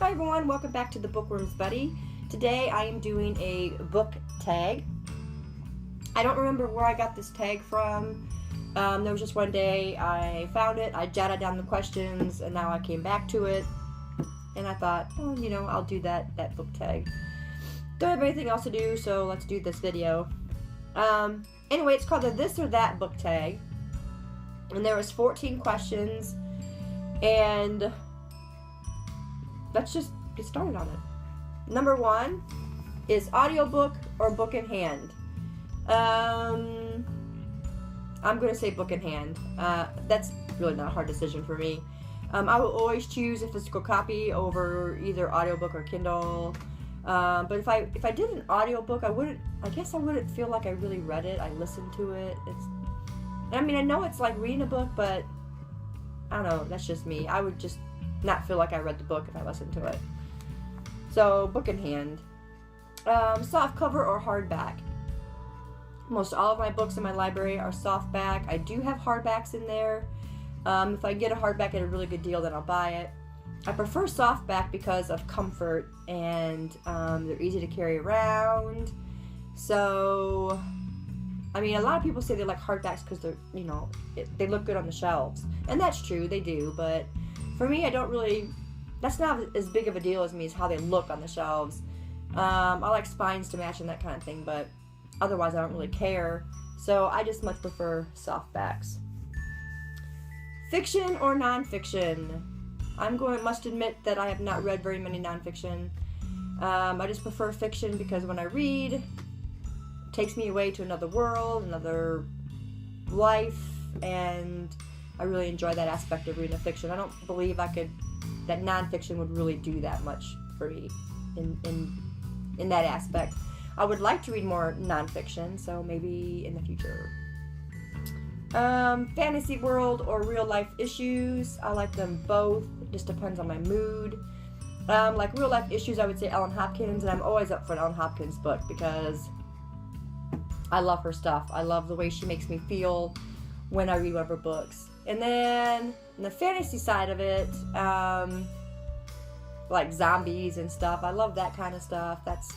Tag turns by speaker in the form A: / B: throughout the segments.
A: Hi everyone, welcome back to the Bookworm's Buddy. Today I am doing a book tag. I don't remember where I got this tag from. There was just one day I found it, I jotted down the questions, and now I came back to it. And I thought, oh, I'll do that book tag. Don't have anything else to do, so let's do this video. Anyway, it's called the This or That book tag. And there was 14 questions. And let's just get started on it. Number 1 is audiobook or book in hand. I'm going to say book in hand. That's really not a hard decision for me. I will always choose a physical copy over either audiobook or Kindle. But if I did an audiobook, I guess I wouldn't feel like I really read it. I listened to it. I know it's like reading a book, but I don't know, that's just me. I would just not feel like I read the book if I listened to it. So, book in hand. Softcover or hardback. Most all of my books in my library are softback. I do have hardbacks in there. If I get a hardback at a really good deal, then I'll buy it. I prefer softback because of comfort, and they're easy to carry around. So, a lot of people say they like hardbacks because they're, they look good on the shelves. And that's true, they do, but for me, that's not as big of a deal as me as how they look on the shelves. I like spines to match and that kind of thing, but otherwise I don't really care. So I just much prefer softbacks. Fiction or nonfiction? Must admit that I have not read very many nonfiction. I just prefer fiction because when I read, it takes me away to another world, another life, and I really enjoy that aspect of reading a fiction. I don't believe that nonfiction would really do that much for me in that aspect. I would like to read more nonfiction, so maybe in the future. Fantasy world or real life issues. I like them both. It just depends on my mood. Like real life issues, I would say Ellen Hopkins, and I'm always up for an Ellen Hopkins book because I love her stuff. I love the way she makes me feel when I read one of her books. And then in the fantasy side of it, like zombies and stuff, I love that kind of stuff. That's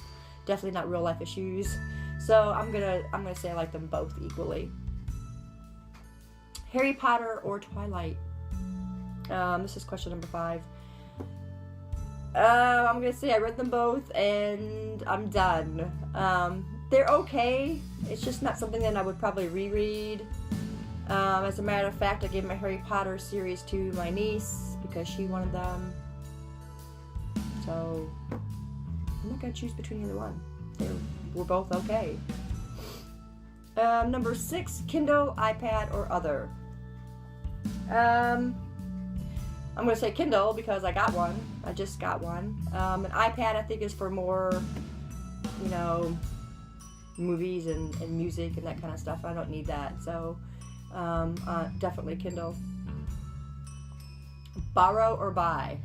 A: definitely not real life issues. So I'm gonna say I like them both equally. Harry Potter or Twilight? This is question number 5. I'm gonna say I read them both and I'm done. They're okay. It's just not something that I would probably reread. As a matter of fact, I gave my Harry Potter series to my niece because she wanted them. So I'm not gonna choose between either one. We're both okay. Number 6, Kindle, iPad, or other. I'm gonna say Kindle because I got one. I just got one. An iPad I think is for more, movies and music and that kind of stuff. I don't need that. So definitely Kindle. Borrow or buy?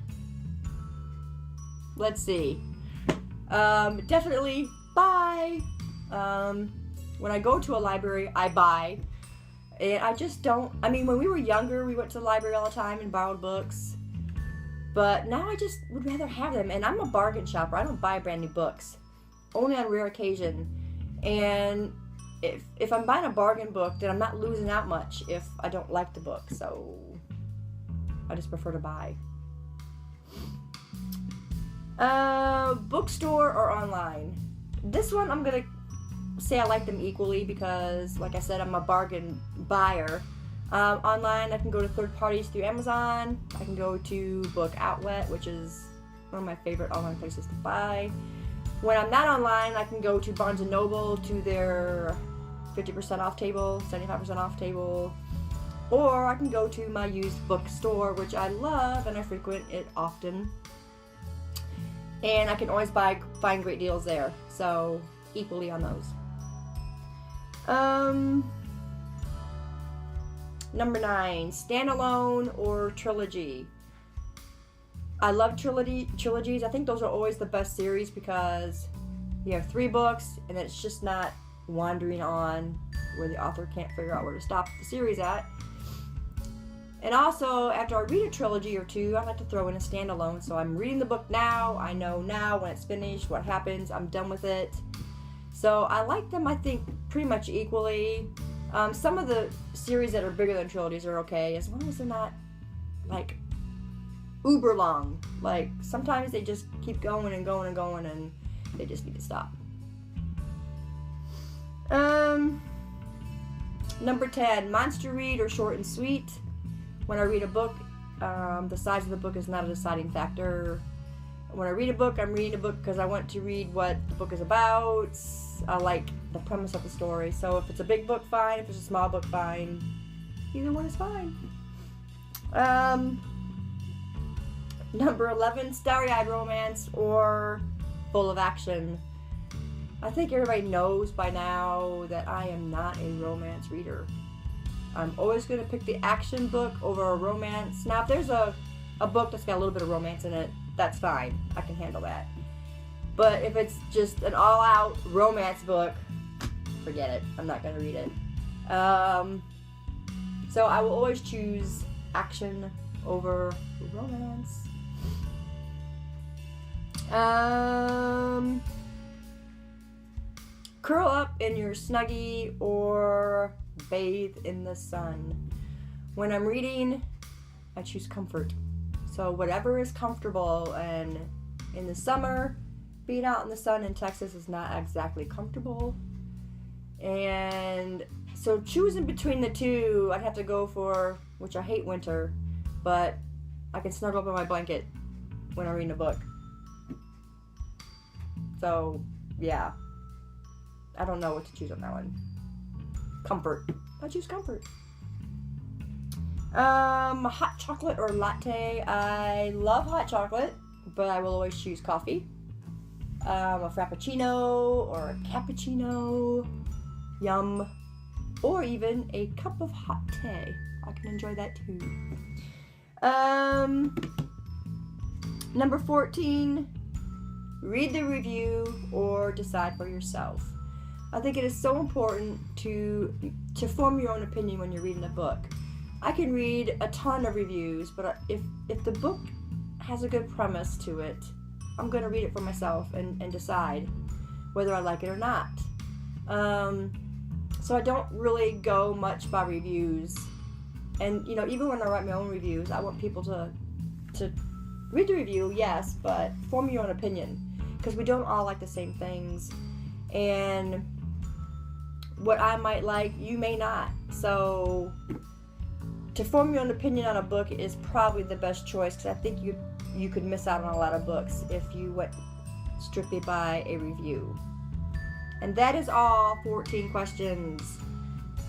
A: Let's see. Definitely buy. When I go to a library, I buy. And I just don't, when we were younger, we went to the library all the time and borrowed books. But now I just would rather have them. And I'm a bargain shopper. I don't buy brand new books. Only on rare occasion. And if I'm buying a bargain book, then I'm not losing out much if I don't like the book. So I just prefer to buy. Bookstore or online? This one I'm going to say I like them equally because, like I said, I'm a bargain buyer. Online, I can go to third parties through Amazon. I can go to Book Outlet, which is one of my favorite online places to buy. When I'm not online, I can go to Barnes & Noble to their 50% off table, 75% off table. Or I can go to my used bookstore, which I love and I frequent it often. And I can always find great deals there. So, equally on those. Number 9, Standalone or Trilogy? I love trilogies. I think those are always the best series because you have 3 books and it's just not wandering on where the author can't figure out where to stop the series at. And also, after I read a trilogy or two, I like to throw in a standalone. So I'm reading the book now. I know now when it's finished, what happens. I'm done with it. So I like them, I think, pretty much equally. Some of the series that are bigger than trilogies are okay, as long as they're not, like, uber long. Like, sometimes they just keep going and going and going, and they just need to stop. Number 10, monster read or short and sweet. When I read a book, the size of the book is not a deciding factor. When I read a book, I'm reading a book because I want to read what the book is about. I like the premise of the story. So if it's a big book, fine. If it's a small book, fine. Either one is fine. Number 11, starry-eyed romance or full of action. I think everybody knows by now that I am not a romance reader. I'm always going to pick the action book over a romance. Now, if there's a book that's got a little bit of romance in it, that's fine. I can handle that. But if it's just an all-out romance book, forget it. I'm not going to read it. So I will always choose action over romance. Curl up in your Snuggie or bathe in the sun. When I'm reading, I choose comfort. So whatever is comfortable, and in the summer, being out in the sun in Texas is not exactly comfortable. And so choosing between the two, I'd have to go for, which I hate winter, but I can snuggle up in my blanket when I'm reading a book. So, yeah. I don't know what to choose on that one. Comfort. I choose comfort. Hot chocolate or latte. I love hot chocolate, but I will always choose coffee. A frappuccino or a cappuccino. Yum. Or even a cup of hot tea. I can enjoy that too. Number 14. Read the review or decide for yourself. I think it is so important to form your own opinion when you're reading a book. I can read a ton of reviews, but if the book has a good premise to it, I'm going to read it for myself and decide whether I like it or not. So I don't really go much by reviews. And, you know, even when I write my own reviews, I want people to read the review, yes, but form your own opinion. Because we don't all like the same things. And what I might like, you may not. So to form your own opinion on a book is probably the best choice, because I think you could miss out on a lot of books if you went strictly by a review. And that is all 14 questions.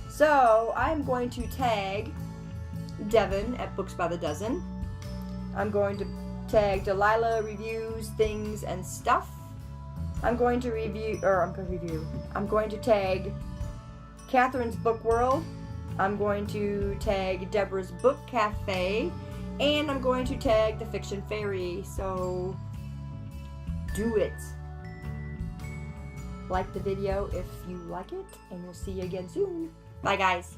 A: So I'm going to tag Devin at Books by the Dozen. I'm going to tag Delilah Reviews Things and Stuff. I'm going to tag Catherine's Book World. I'm going to tag Deborah's Book Cafe. And I'm going to tag The Fiction Fairy. So do it. Like the video if you like it. And we'll see you again soon. Bye, guys.